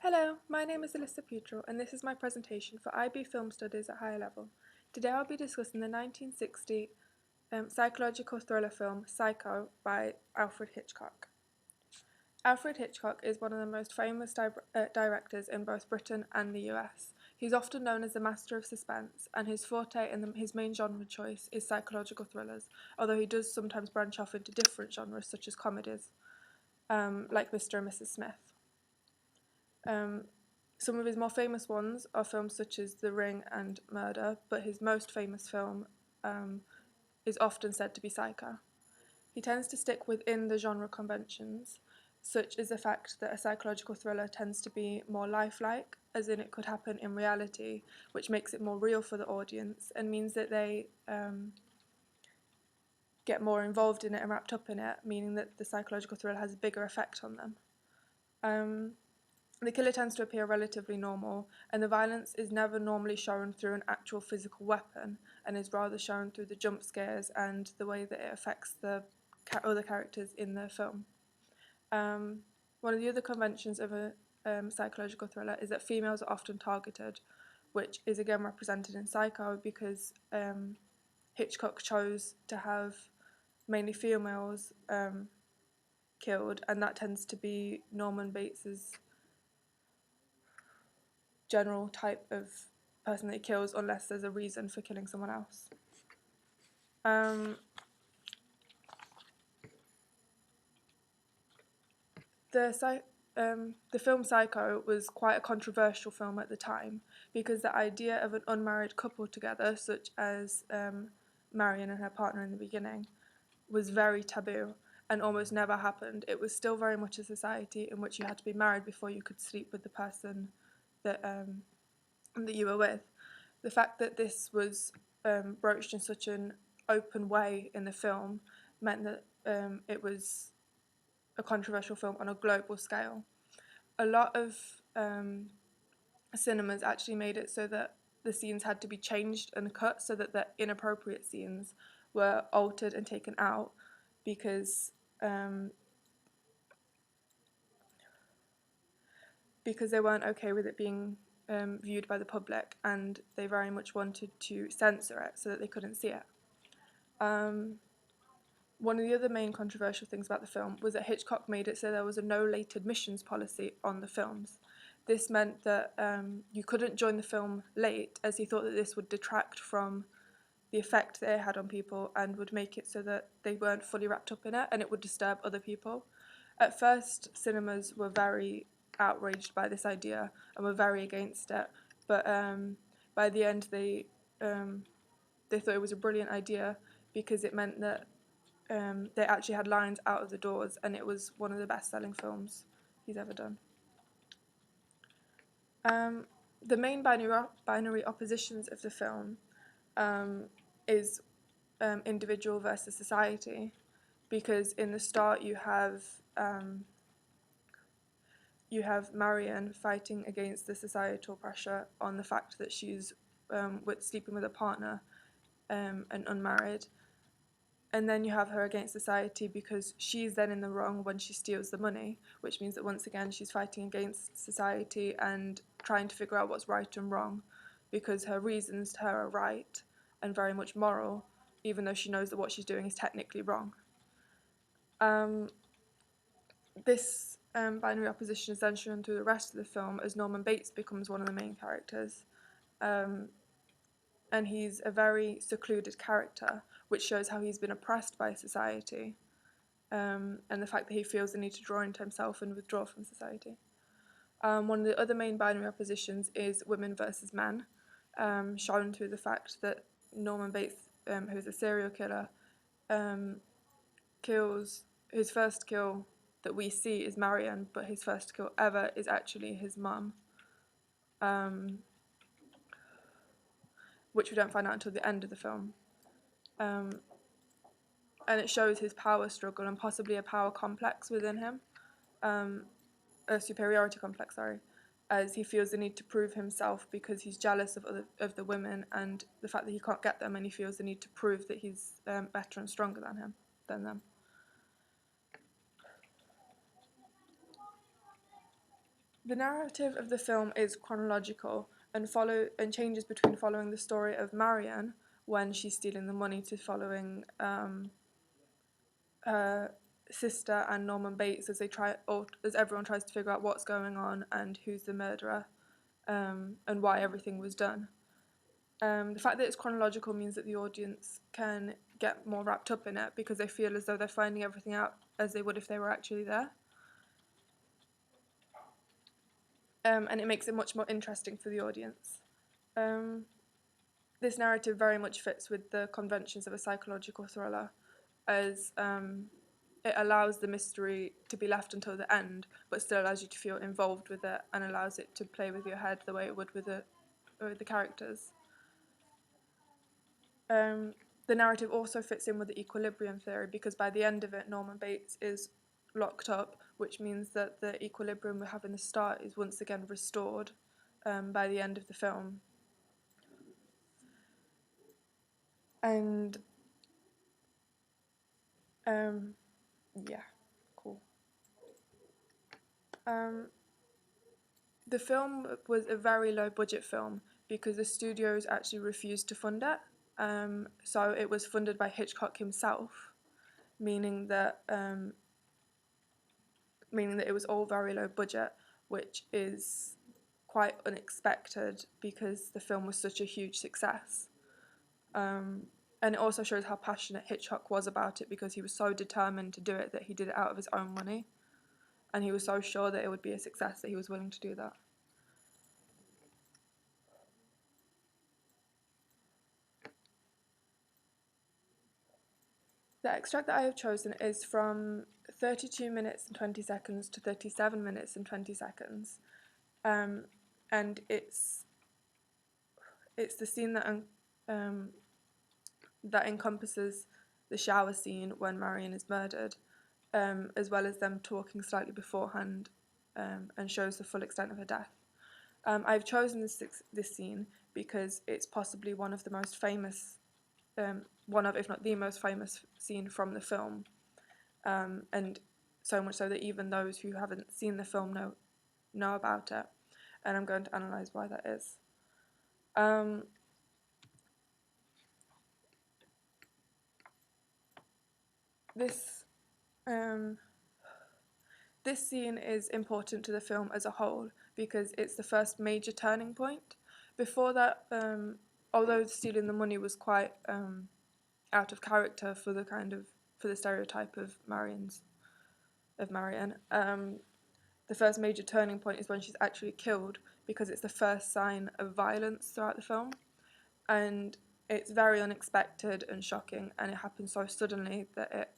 Hello, my name is Alissa and this is my presentation for IB Film Studies at Higher Level. Today I'll be discussing the 1960 psychological thriller film Psycho by Alfred Hitchcock. Alfred Hitchcock is one of the most famous directors in both Britain and the US. He's often known as the master of suspense, and his forte and his main genre choice is psychological thrillers, although he does sometimes branch off into different genres such as comedies, like Mr. and Mrs. Smith. Some of his more famous ones are films such as The Ring and Murder, but his most famous film is often said to be Psycho. He tends to stick within the genre conventions, such as the fact that a psychological thriller tends to be more lifelike, as in it could happen in reality, which makes it more real for the audience and means that they get more involved in it and wrapped up in it, meaning that the psychological thriller has a bigger effect on them. The killer tends to appear relatively normal, and the violence is never normally shown through an actual physical weapon, and is rather shown through the jump scares and the way that it affects the other characters in the film. One of the other conventions of a psychological thriller is that females are often targeted, which is again represented in Psycho because Hitchcock chose to have mainly females killed, and that tends to be Norman Bates's general type of person that he kills, unless there's a reason for killing someone else. The film Psycho was quite a controversial film at the time because the idea of an unmarried couple together, such as Marion and her partner in the beginning, was very taboo and almost never happened. It was still very much a society in which you had to be married before you could sleep with the person that you were with. The fact that this was broached in such an open way in the film meant that it was a controversial film on a global scale. A lot of cinemas actually made it so that the scenes had to be changed and cut so that the inappropriate scenes were altered and taken out because they weren't okay with it being viewed by the public, and they very much wanted to censor it so that they couldn't see it. One of the other main controversial things about the film was that Hitchcock made it so there was a no late admissions policy on the films. This meant that you couldn't join the film late, as he thought that this would detract from the effect that it had on people and would make it so that they weren't fully wrapped up in it, and it would disturb other people. At first, cinemas were very outraged by this idea and were very against it, but by the end they thought it was a brilliant idea because it meant that they actually had lines out of the doors, and it was one of the best-selling films he's ever done. The main binary oppositions of the film is individual versus society, because in the start you have Marion fighting against the societal pressure on the fact that she's sleeping with a partner and unmarried. And then you have her against society because she's then in the wrong when she steals the money, which means that once again she's fighting against society and trying to figure out what's right and wrong, because her reasons to her are right and very much moral, even though she knows that what she's doing is technically wrong. This binary opposition is then shown through the rest of the film as Norman Bates becomes one of the main characters. And he's a very secluded character, which shows how he's been oppressed by society, and the fact that he feels the need to draw into himself and withdraw from society. One of the other main binary oppositions is women versus men, shown through the fact that Norman Bates, who's a serial killer, kills his first kill that we see is Marion, but his first kill ever is actually his mum, which we don't find out until the end of the film. And it shows his power struggle and possibly a power complex within him, a superiority complex, sorry, as he feels the need to prove himself because he's jealous of the women and the fact that he can't get them, and he feels the need to prove that he's better and stronger than them. The narrative of the film is chronological and changes between following the story of Marianne when she's stealing the money to following her sister and Norman Bates as as everyone tries to figure out what's going on and who's the murderer, and why everything was done. The fact that it's chronological means that the audience can get more wrapped up in it because they feel as though they're finding everything out as they would if they were actually there. And it makes it much more interesting for the audience. This narrative very much fits with the conventions of a psychological thriller, as it allows the mystery to be left until the end, but still allows you to feel involved with it and allows it to play with your head the way it would with the characters. The narrative also fits in with the equilibrium theory because by the end of it, Norman Bates is locked up, which means that the equilibrium we have in the start is once again restored by the end of the film. And yeah, cool. The film was a very low budget film because the studios actually refused to fund it. So it was funded by Hitchcock himself, meaning that it was all very low budget, which is quite unexpected because the film was such a huge success. And it also shows how passionate Hitchcock was about it because he was so determined to do it that he did it out of his own money. And he was so sure that it would be a success that he was willing to do that. The extract that I have chosen is from 32 minutes and 20 seconds to 37 minutes and 20 seconds. And it's the scene that encompasses the shower scene when Marion is murdered, as well as them talking slightly beforehand, and shows the full extent of her death. I've chosen this scene because it's possibly one of the most famous, one of, if not the most famous scene from the film, and so much so that even those who haven't seen the film know about it, and I'm going to analyse why that is. This scene is important to the film as a whole because it's the first major turning point. Before that, although stealing the money was quite out of character for the stereotype of Marianne, the first major turning point is when she's actually killed because it's the first sign of violence throughout the film, and it's very unexpected and shocking, and it happens so suddenly that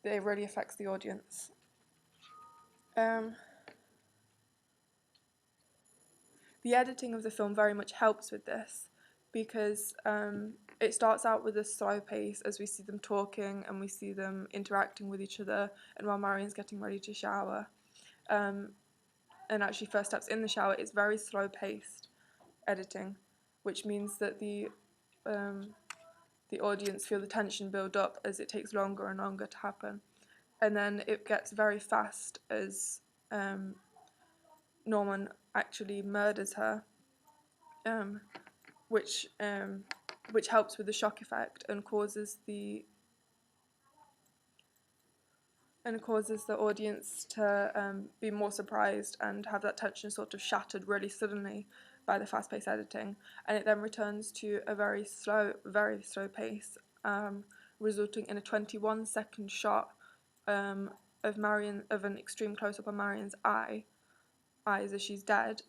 it really affects the audience. The editing of the film very much helps with this because it starts out with a slow pace as we see them talking and we see them interacting with each other, and while Marion's getting ready to shower, and actually first steps in the shower, it's very slow paced editing, which means that the audience feel the tension build up as it takes longer and longer to happen, and then it gets very fast as Norman actually murders her, which helps with the shock effect and causes the audience to be more surprised and have that tension sort of shattered really suddenly by the fast-paced editing, and it then returns to a very slow pace, resulting in a 21-second shot of an extreme close-up on Marion's eyes as she's dead,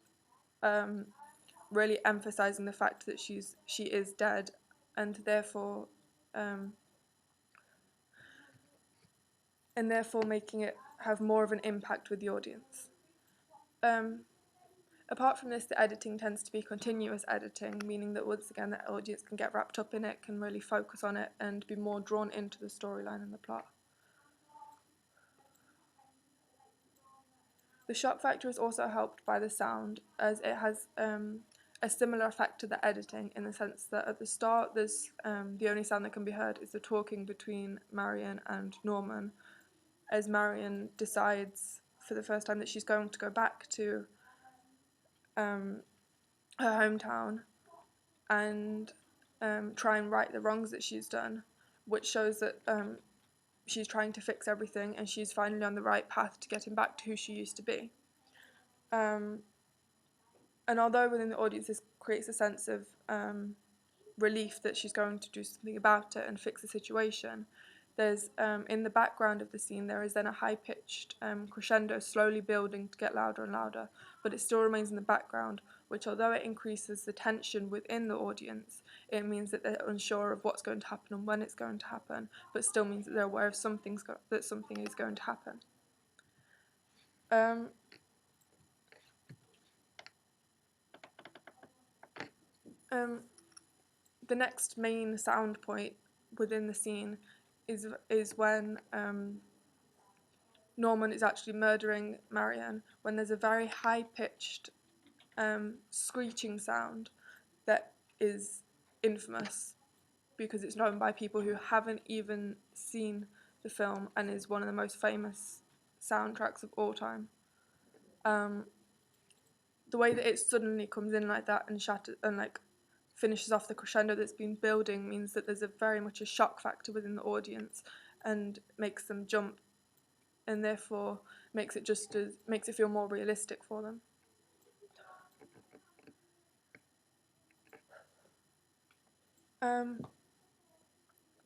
really emphasizing the fact that she is dead, and therefore making it have more of an impact with the audience. Apart from this, the editing tends to be continuous editing, meaning that once again the audience can get wrapped up in it, can really focus on it, and be more drawn into the storyline and the plot. The shock factor is also helped by the sound, as it has a similar effect to the editing in the sense that at the start there's the only sound that can be heard is the talking between Marion and Norman, as Marion decides for the first time that she's going to go back to her hometown and try and right the wrongs that she's done, which shows that she's trying to fix everything and she's finally on the right path to getting back to who she used to be. And although within the audience this creates a sense of relief that she's going to do something about it and fix the situation, there's in the background of the scene there is then a high-pitched crescendo slowly building to get louder and louder, but it still remains in the background, which although it increases the tension within the audience, it means that they're unsure of what's going to happen and when it's going to happen, but still means that they're aware of that something is going to happen. The next main sound point within the scene is when Norman is actually murdering Marion, when there's a very high-pitched screeching sound that is infamous because it's known by people who haven't even seen the film and is one of the most famous soundtracks of all time. The way that it suddenly comes in like that and shatters and like finishes off the crescendo that's been building means that there's very much a shock factor within the audience and makes them jump, and therefore makes it feel more realistic for them.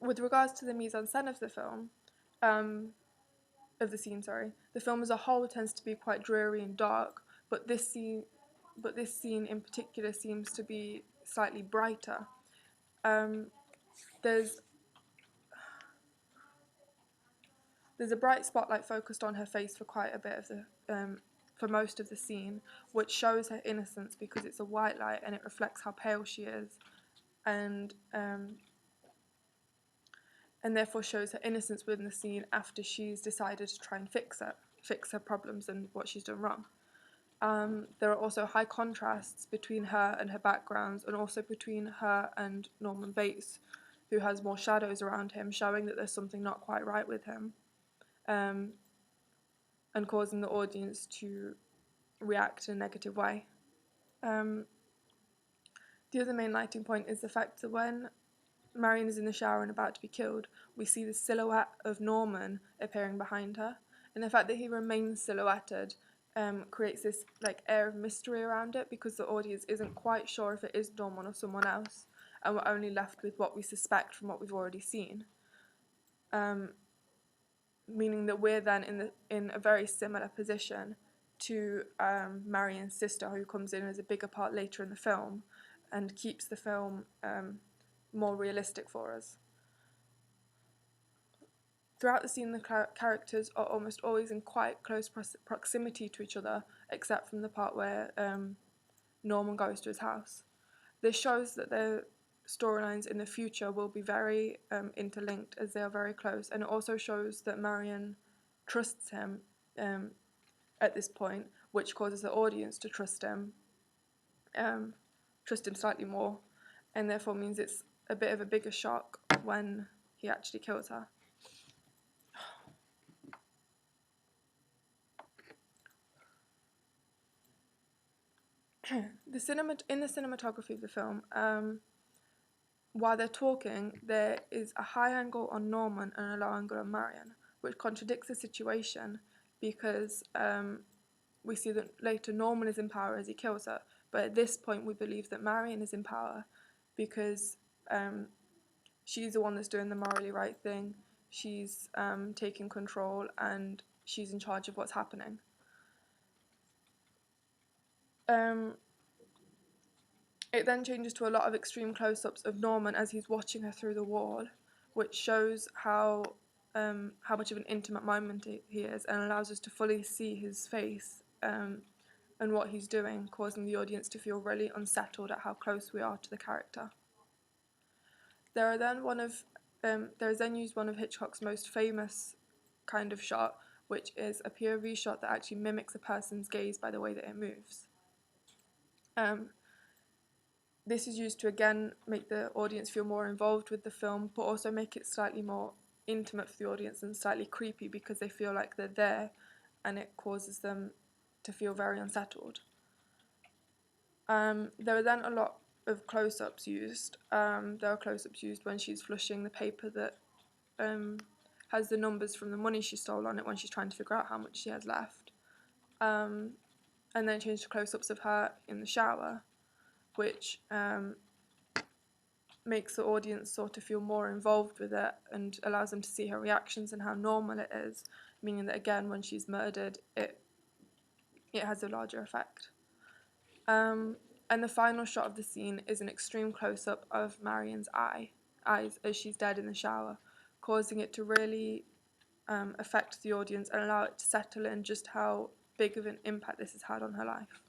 With regards to the mise-en-scène of the film, the film as a whole tends to be quite dreary and dark, but this scene in particular seems to be slightly brighter. There's a bright spotlight focused on her face for quite a bit of the for most of the scene, which shows her innocence because it's a white light and it reflects how pale she is, and therefore shows her innocence within the scene after she's decided to try and fix her problems and what she's done wrong. There are also high contrasts between her and her backgrounds, and also between her and Norman Bates, who has more shadows around him, showing that there's something not quite right with him, and causing the audience to react in a negative way. The other main lighting point is the fact that when Marion is in the shower and about to be killed, we see the silhouette of Norman appearing behind her, and the fact that he remains silhouetted creates this like air of mystery around it, because the audience isn't quite sure if it is Norman or someone else, and we're only left with what we suspect from what we've already seen. Meaning that we're then in a very similar position to Marion's sister, who comes in as a bigger part later in the film and keeps the film more realistic for us. Throughout the scene, the characters are almost always in quite close proximity to each other, except from the part where Norman goes to his house. This shows that the storylines in the future will be very interlinked, as they are very close, and it also shows that Marion trusts him at this point, which causes the audience to trust him slightly more, and therefore means it's a bit of a bigger shock when he actually kills her. In the cinematography of the film, while they're talking, there is a high angle on Norman and a low angle on Marion, which contradicts the situation because we see that later Norman is in power as he kills her, but at this point we believe that Marion is in power because she's the one that's doing the morally right thing, she's taking control, and she's in charge of what's happening. It then changes to a lot of extreme close-ups of Norman as he's watching her through the wall, which shows how much of an intimate moment he is, and allows us to fully see his face and what he's doing, causing the audience to feel really unsettled at how close we are to the character. There is then used one of Hitchcock's most famous kind of shot, which is a POV shot that actually mimics a person's gaze by the way that it moves. This is used to again make the audience feel more involved with the film, but also make it slightly more intimate for the audience and slightly creepy because they feel like they're there and it causes them to feel very unsettled. There are then a lot of close-ups used. There are close-ups used when she's flushing the paper that has the numbers from the money she stole on it when she's trying to figure out how much she has left. And then change to close-ups of her in the shower, which makes the audience sort of feel more involved with it and allows them to see her reactions and how normal it is, meaning that again, when she's murdered, it has a larger effect. And the final shot of the scene is an extreme close-up of Marion's eyes as she's dead in the shower, causing it to really affect the audience and allow it to settle in just how big of an impact this has had on her life.